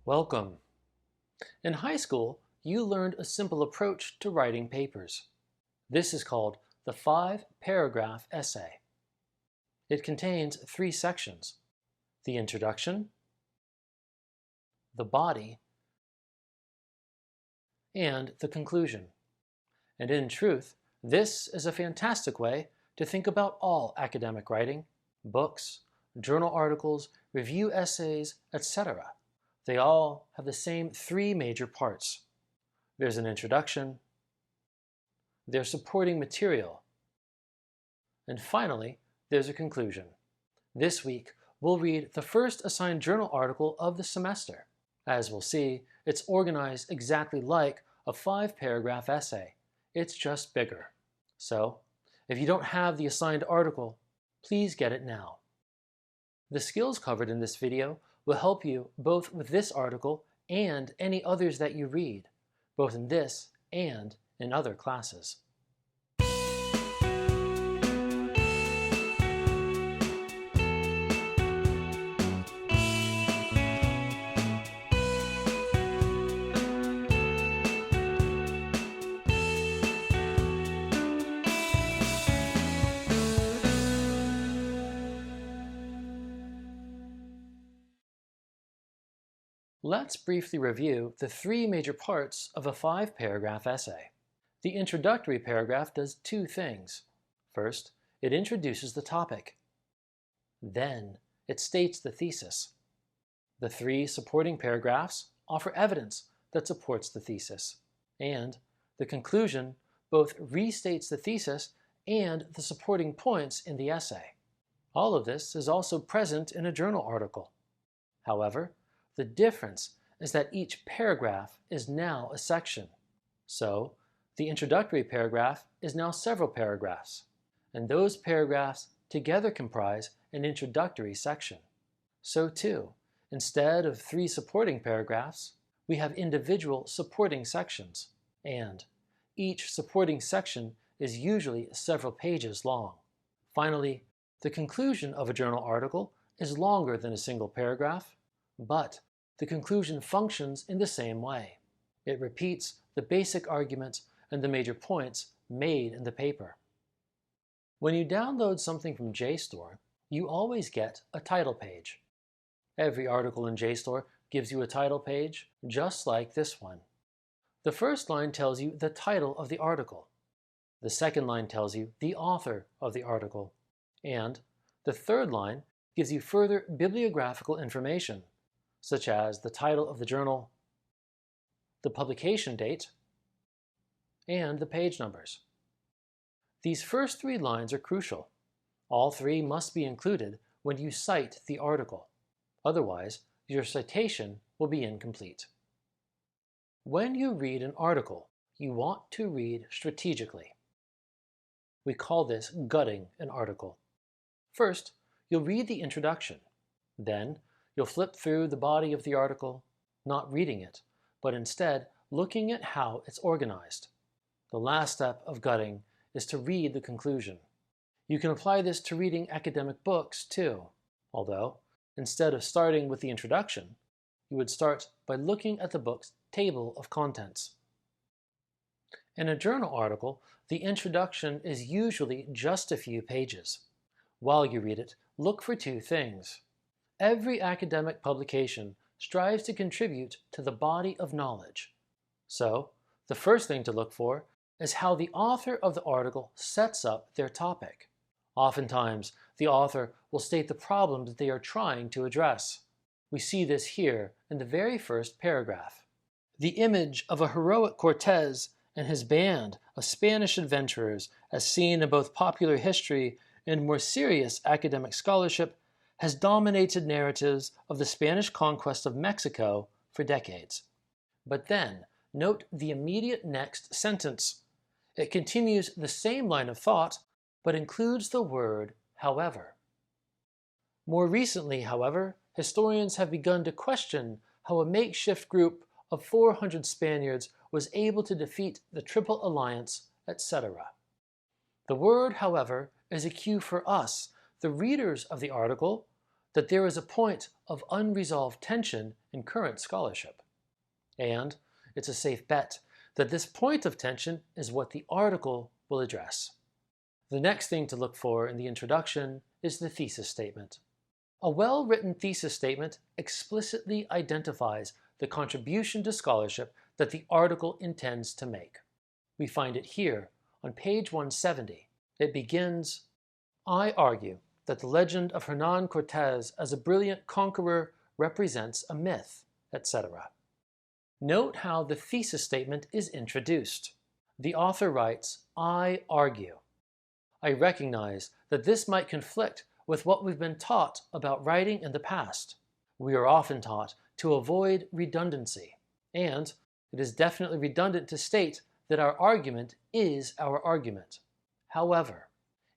Welcome. In high school, you learned a simple approach to writing papers. This is called the 5-paragraph essay. It contains 3 sections: the introduction, the body, and the conclusion. And in truth, this is a fantastic way to think about all academic writing, books, journal articles, review essays, etc. They all have the same 3 major parts. There's an introduction, there's supporting material, and finally, there's a conclusion. This week, we'll read the first assigned journal article of the semester. As we'll see, it's organized exactly like a 5-paragraph essay. It's just bigger. So, if you don't have the assigned article, please get it now. The skills covered in this video will help you both with this article and any others that you read, both in this and in other classes. Let's briefly review the 3 major parts of a 5-paragraph essay. The introductory paragraph does 2 things. First, it introduces the topic. Then, it states the thesis. The 3 supporting paragraphs offer evidence that supports the thesis. And the conclusion both restates the thesis and the supporting points in the essay. All of this is also present in a journal article. However, the difference is that each paragraph is now a section. So, the introductory paragraph is now several paragraphs, and those paragraphs together comprise an introductory section. So too, instead of 3 supporting paragraphs, we have individual supporting sections, and each supporting section is usually several pages long. Finally, the conclusion of a journal article is longer than a single paragraph, but the conclusion functions in the same way. It repeats the basic arguments and the major points made in the paper. When you download something from JSTOR, you always get a title page. Every article in JSTOR gives you a title page, just like this one. The first line tells you the title of the article. The second line tells you the author of the article. And the third line gives you further bibliographical information, such as the title of the journal, the publication date, and the page numbers. These first 3 lines are crucial. All 3 must be included when you cite the article. Otherwise, your citation will be incomplete. When you read an article, you want to read strategically. We call this gutting an article. First, you'll read the introduction. Then, you'll flip through the body of the article, not reading it, but instead looking at how it's organized. The last step of gutting is to read the conclusion. You can apply this to reading academic books too, although instead of starting with the introduction, you would start by looking at the book's table of contents. In a journal article, the introduction is usually just a few pages. While you read it, look for 2 things. Every academic publication strives to contribute to the body of knowledge. So, the first thing to look for is how the author of the article sets up their topic. Oftentimes, the author will state the problem that they are trying to address. We see this here in the very first paragraph. The image of a heroic Cortez and his band of Spanish adventurers, as seen in both popular history and more serious academic scholarship, has dominated narratives of the Spanish conquest of Mexico for decades. But then, note the immediate next sentence. It continues the same line of thought, but includes the word however. More recently, however, historians have begun to question how a makeshift group of 400 Spaniards was able to defeat the Triple Alliance, etc. The word, however, is a cue for us, the readers of the article, that there is a point of unresolved tension in current scholarship. And it's a safe bet that this point of tension is what the article will address. The next thing to look for in the introduction is the thesis statement. A well-written thesis statement explicitly identifies the contribution to scholarship that the article intends to make. We find it here on page 170. It begins, "I argue that the legend of Hernan Cortés as a brilliant conqueror represents a myth," etc. Note how the thesis statement is introduced. The author writes, "I argue." I recognize that this might conflict with what we've been taught about writing in the past. We are often taught to avoid redundancy, and it is definitely redundant to state that our argument is our argument. However,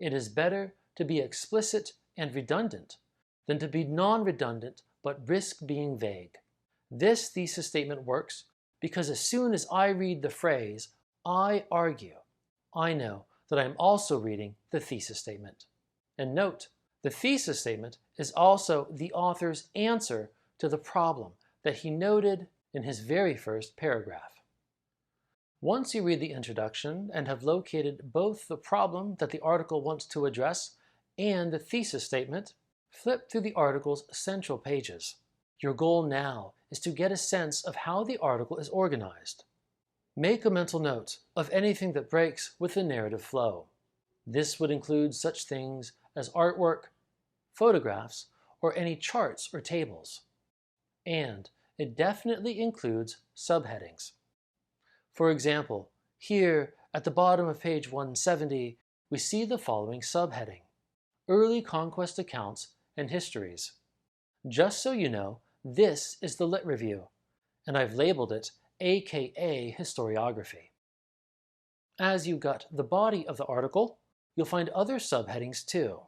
it is better to be explicit and redundant than to be non-redundant but risk being vague. This thesis statement works because as soon as I read the phrase, "I argue," I know that I am also reading the thesis statement. And note, the thesis statement is also the author's answer to the problem that he noted in his very first paragraph. Once you read the introduction and have located both the problem that the article wants to address and the thesis statement, flip through the article's central pages. Your goal now is to get a sense of how the article is organized. Make a mental note of anything that breaks with the narrative flow. This would include such things as artwork, photographs, or any charts or tables. And it definitely includes subheadings. For example, here at the bottom of page 170, we see the following subheading: Early Conquest Accounts and Histories. Just so you know, this is the Lit Review, and I've labeled it AKA Historiography. As you gut the body of the article, you'll find other subheadings too.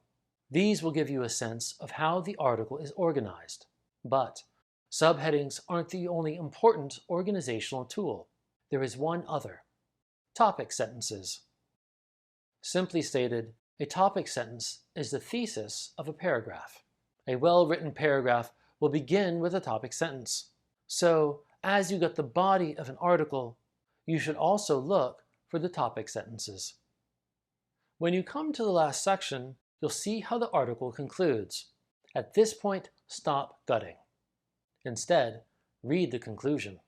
These will give you a sense of how the article is organized. But subheadings aren't the only important organizational tool. There is one other: topic sentences. Simply stated, a topic sentence is the thesis of a paragraph. A well-written paragraph will begin with a topic sentence. So, as you get the body of an article, you should also look for the topic sentences. When you come to the last section, you'll see how the article concludes. At this point, stop gutting. Instead, read the conclusion.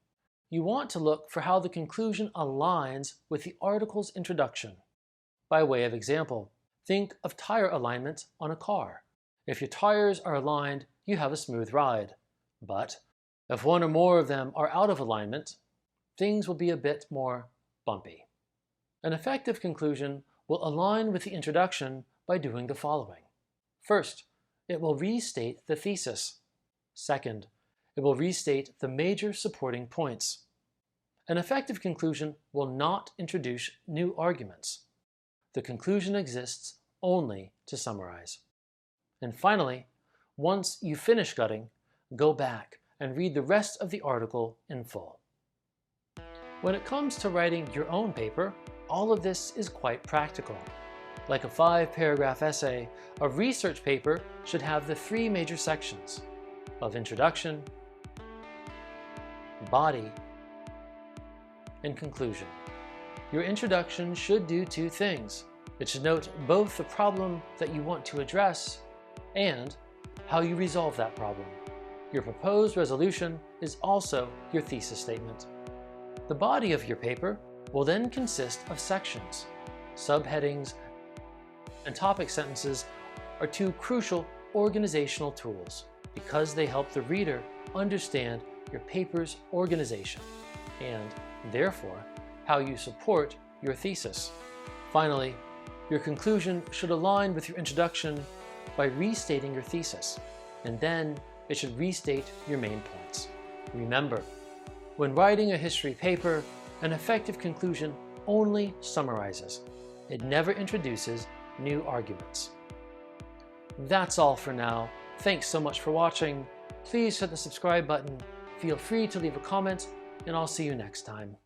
You want to look for how the conclusion aligns with the article's introduction. By way of example, think of tire alignment on a car. If your tires are aligned, you have a smooth ride. But if one or more of them are out of alignment, things will be a bit more bumpy. An effective conclusion will align with the introduction by doing the following. First, it will restate the thesis. Second, it will restate the major supporting points. An effective conclusion will not introduce new arguments. The conclusion exists only to summarize. And finally, once you finish gutting, go back and read the rest of the article in full. When it comes to writing your own paper, all of this is quite practical. Like a 5-paragraph essay, a research paper should have the 3 major sections of introduction, body, and conclusion. Your introduction should do 2 things. It should note both the problem that you want to address and how you resolve that problem. Your proposed resolution is also your thesis statement. The body of your paper will then consist of sections. Subheadings and topic sentences are 2 crucial organizational tools because they help the reader understand your paper's organization and, therefore, how you support your thesis. Finally, your conclusion should align with your introduction by restating your thesis, and then it should restate your main points. Remember, when writing a history paper, an effective conclusion only summarizes. It never introduces new arguments. That's all for now. Thanks so much for watching. Please hit the subscribe button. Feel free to leave a comment, and I'll see you next time.